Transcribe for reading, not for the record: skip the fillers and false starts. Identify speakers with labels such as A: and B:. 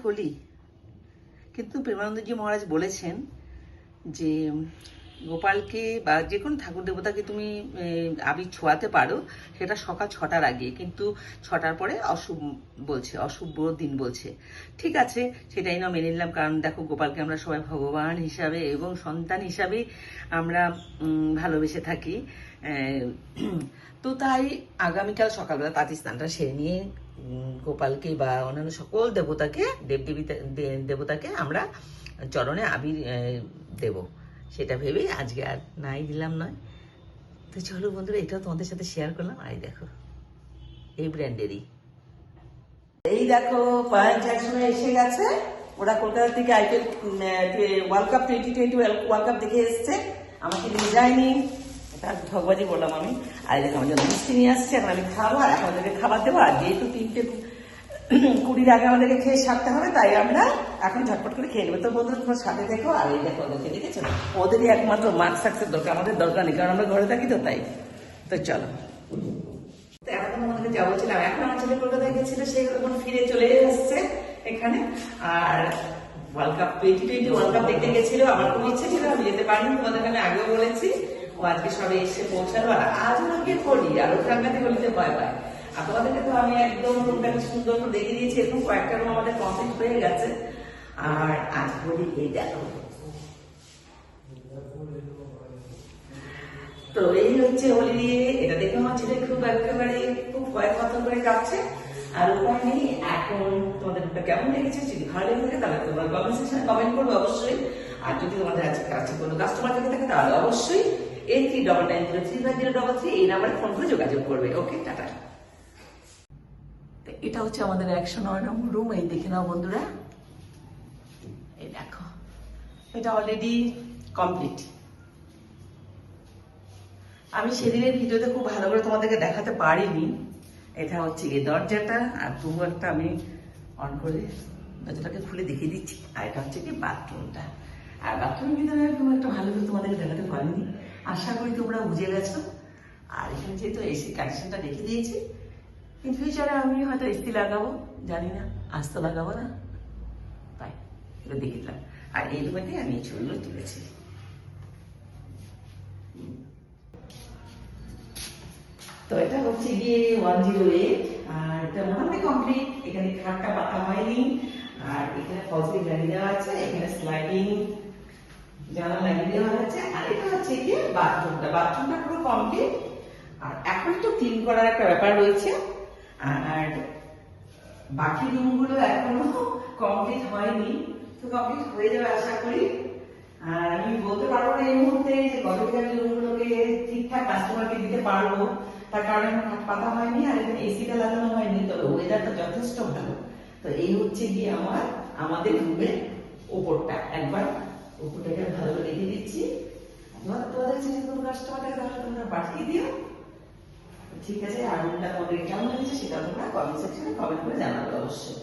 A: হোলি, কিন্তু প্রেমানন্দজি মহারাজ বলেছেন যে গোপালকে বা যে কোনো ঠাকুর দেবতাকে তুমি আবির ছোঁয়াতে পারো, সেটা সকাল 6টার আগে, কিন্তু 6টার পরে অশুভ বলছে, অশুভ দিন বলছে। ঠিক আছে, সেটাই না মেনে নিলাম, কারণ দেখো গোপালকে আমরা সবাই ভগবান হিসাবে এবং সন্তান হিসাবে আমরা ভালোবেসে থাকি। তো তাই আগামীকাল সকালবেলা তাঁতি স্নানটা সেরে নিয়ে গোপালকে বা অন্যান্য সকল দেবতাকে, দেবদেবী দেবতাকে আমরা চরণে আবির দেব, সেটা ভেবেই আজকে আর নাই দিলাম নয়। তো চলো বন্ধুরা, এটাও তোমাদের সাথে শেয়ার করলাম। আর দেখো এই ব্র্যান্ডেরই, এই দেখো পয়েন্ট একসময় এসে গেছে। ওরা কলকাতা থেকে IPL world cup 2020 world cup দেখে এসছে, আমাকে নিয়ে যায়নি, এটা ঠকবাজি বললাম আমি। আর দেখো আমার জন্য মিষ্টি নিয়ে আসছে, এখন আমি খাবো আর এখন ওদেরকে খাবার দেবো। আর যেহেতু 3:20 আগে আমাদেরকে খেয়ে সারতে হবে, তাই আমরা এখন ঝটপট করে খেয়ে নেবো। তো বন্ধুরা তোমার সাথে দেখো। আর এই দেখো ওদেরকে, দেখেছো, ওদেরই একমাত্র মার্ক সাকসেস দরকার, আমাদের দরকার নেই, কারণ আমরা ঘরে থাকি তো তাই। তো চলো, তো এখন তোমাদেরকে যা বলছিলাম, এখন আমার ছেলে কলকাতায় গেছিল, সে এখন ফিরে চলে এসছে এখানে। আর ওয়ার্ল্ড কাপ 2020 ওয়ার্ল্ড কাপ দেখতে গেছিল, আমার খুব ইচ্ছে ছিল, আমি যেতে পারিনি, তোমাদেরকে আমি আগেও বলেছি। ও আজকে সবে এসে পৌঁছালো, আর আজ ওনাকে হোলি, আর ও ঠান্ডাতে হোলিতে ভয় পায়। আর তোমাদেরকে তো আমি একদম রুমটাকে সুন্দর করে দেখিয়ে দিয়েছি, এরকম কয়েকটা রুম আমাদের কমপ্লিট হয়ে গেছে। আর আজ হোলি, এই দেখো। তো এই হচ্ছে হোলি দিয়ে, এটা দেখে আমার ছেলে খুব একেবারে খুব ভয় খতম করে কাটছে। আর উপায় নেই, এখন তোমাদের কেমন লেগেছে, যদি ভালো লেগে থাকে তাহলে তোমার কমেন্ট সেকশনে কমেন্ট করবে অবশ্যই। আর যদি তোমাদের কাছে কোনো কাস্টমার থেকে থাকে তাহলে অবশ্যই 8399035033 এই নাম্বারে ফোন করে যোগাযোগ করবে। ওকে, টাটা। এটা হচ্ছে আমাদের 109 নম্বর রুম, এই দেখে নাও বন্ধুরা, এই দেখো, এটা অলরেডি কমপ্লিট। আমি সেদিনের ভিডিওতে খুব ভালো করে তোমাদেরকে দেখাতে পারিনি। এটা হচ্ছে এই দরজাটা, আর তবু একটা আমি অন করে দরজাটাকে খুলে দেখিয়ে দিচ্ছি। আর এটা হচ্ছে কি বাথরুমটা। আর বাথরুমের ভিতরে খুব একটা ভালো করে তোমাদেরকে দেখাতে পারিনি, আশা করি তোমরা বুঝে গেছো। আর এখানে যেহেতু এসি কানেকশনটা রেখে দিয়েছি, ইন ফিউচারে আমি হয়তো এসি লাগাবো, জানি না, আজ তো লাগাবো না, তাই এটা দেখে দিলাম। আর এই রুমেতে আমি এই ছবিগুলো তুলেছি। তো এটা হচ্ছে গিয়ে 108, আর এটা মোটামুটি কমপ্লিট। এখানে খাটটা পাতা হয়নি, আর এখানে ফলসিং লাগিয়ে দেওয়া আছে, এখানে স্লাইডিং জানালা লাগিয়ে দেওয়া আছে। আর এটা হচ্ছে গিয়ে বাথরুমটা পুরো কমপ্লিট। আর এখন একটু ক্লিন করার একটা ব্যাপার রয়েছে, আর বাকি রুমগুলো এখনো কমপ্লিট হয়নি, তো কমপ্লিট হয়ে যাবে আশা করি। আর আমি বলতে পারবো না এই মুহূর্তে যে কতদিন আমি রুমগুলোকে ঠিকঠাক কাস্টমারকে দিতে পারবো, তার কারণে এখন খাট পাতা হয়নি, আর এখানে এসিটা লাগানো হয়নি। তবে ওয়েদারটা যথেষ্ট ভালো। তো এই হচ্ছে গিয়ে আমাদের রুমের ওপরটা, একবার ওপরটাকে ভালো করে রেখে দিচ্ছি। তোমাদের কাছে কোনো কাস্টমারকে তাহলে তোমরা পাঠিয়ে দিও, ঠিক আছে। আর রুমটা তোমাদের কেমন হয়েছে সেটা তোমরা কমেন্ট সেকশনে কমেন্ট করে জানাবে অবশ্যই।